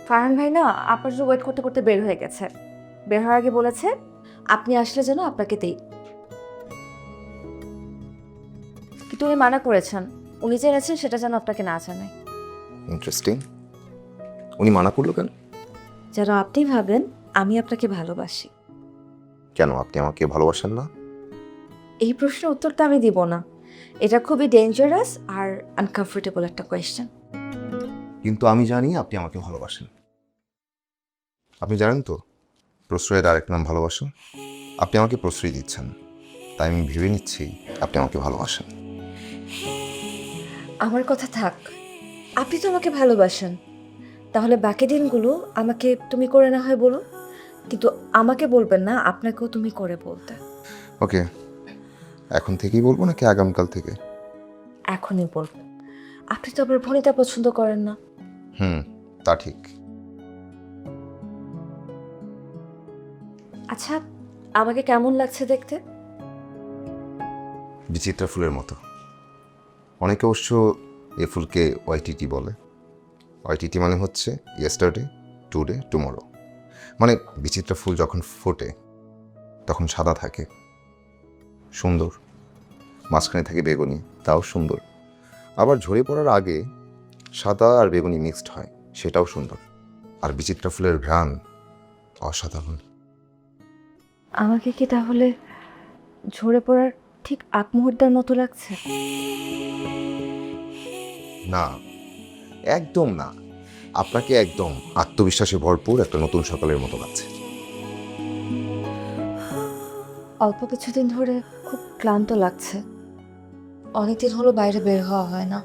ফারহান ভাই না আপনার জন্য ওয়েট করতে করতে বের হয়ে গেছে। বের হওয়ার আগে বলেছে আপনি আসলে যেন আপনাকে দেই, কিন্তু উনি মানা করেছেন। উনি জেনেছেন সেটা যেন আপনাকে না জানায়। ইন্টারেস্টিং। উনি মানা করলো কেন? যেন আপনি ভাবেন আমি আপনাকে ভালোবাসি। কেন আপনি আমাকে ভালোবাসেন না? এই প্রশ্নের উত্তর তো আমি দিব না। এটা খুবই ডেঞ্জারাস আর আনকমফোর্টেবল একটা কোয়েশ্চেন। কিন্তু আমি জানি আপনি আমাকে ভালোবাসেন। আপনি জানেন তো প্রশ্রয়ের আরেক নাম ভালোবাসা। আপনি আমাকে প্রশ্রয় দিচ্ছেন, তাই আমি ভেবে নিচ্ছি আপনি আমাকে ভালোবাসেন। আমার কথা থাক, আপনি তো আমাকে ভালোবাসেন, তাহলে বাকি দিনগুলো আমাকে তুমি করে না হয় বলুন, কিন্তু আমাকে বলবেন না আপনাকেও তুমি করে বলতে। ওকে, এখন থেকেই বলবো নাকি আগামীকাল থেকে? এখনই বলবেন। আপনি তো আবার ভনিতা পছন্দ করেন না। হুম, তা ঠিক। আচ্ছা, আমাকে কেমন লাগছে দেখতে? বিচিত্রা ফুলের মতো। অনেকে অবশ্য এ ফুলকে ওয়াইটিটি বলে। ওয়াইটিটি মানে হচ্ছে ইয়েস্টারডে, টুডে, টুমরো। মানে বিচিত্রা ফুল যখন ফোটে তখন সাদা থাকে, সুন্দর, মাঝখানে থাকে বেগুনি, তাও সুন্দর। আবার ঝরে পড়ার আগে সাদা আর বেগুনি মিক্সড হয়, সেটাও সুন্দর। আর বিচিত্রা ফুলের ঘ্রাণ অসাধারণ। আমাকে কি তাহলে ঝরে পড়ার ঠিক আগ মুহূর্তের মতো লাগছে? না, একদম না। আপনাকে একদম আত্মবিশ্বাসে ভরপুর একটা নতুন সকালের মতো লাগছে। অল্প কিছুদিন ধরে খুব ক্লান্ত লাগছে। অনেকদিন হলো বাইরে বের হওয়া হয় না,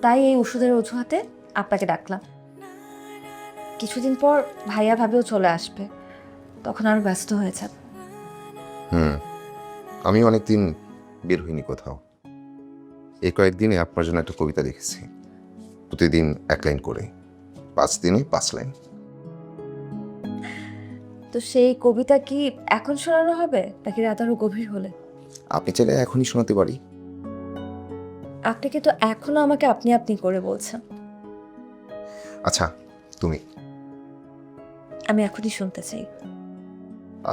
তাই এই ওষুধের অজুহাতে আপনাকে ডাকলাম। কিছুদিন পর ভাইয়া ভাবেও চলে আসবে, তখন আরো ব্যস্ত হয়ে যাবে। হুম, আমি অনেকদিন বের হইনি কোথাও। এই কয়েকদিনে আপনার জন্য একটা কবিতা লিখেছি, প্রতিদিন 1 লাইন করে, 5 দিনে 5 লাইন। তো সেই কবিতা কি এখন শোনানো হবে নাকি রাত আরো গভীর হলে? আপনি চাইলে এখনই শোনাতে পারি। আপনি কিন্তু এখনো আমাকে আপনি আপনি করে বলছেন। আচ্ছা, তুমি আমি এখনই শুনতে চাই।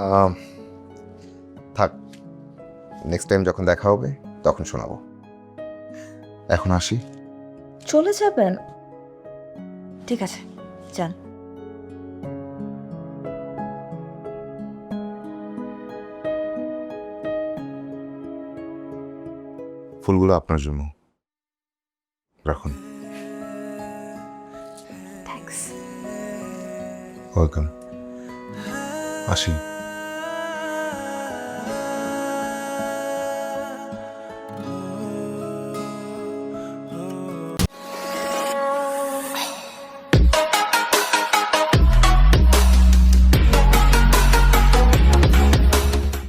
আহ, থাক, নেক্সট টাইম যখন দেখা হবে তখন শোনাবো। এখন আসি। চলে যাবেন? ঠিক আছে, যান। ফুলগুলো আপনার জন্য, রাখুন। থ্যাঙ্কস। ওয়েলকাম। আসি।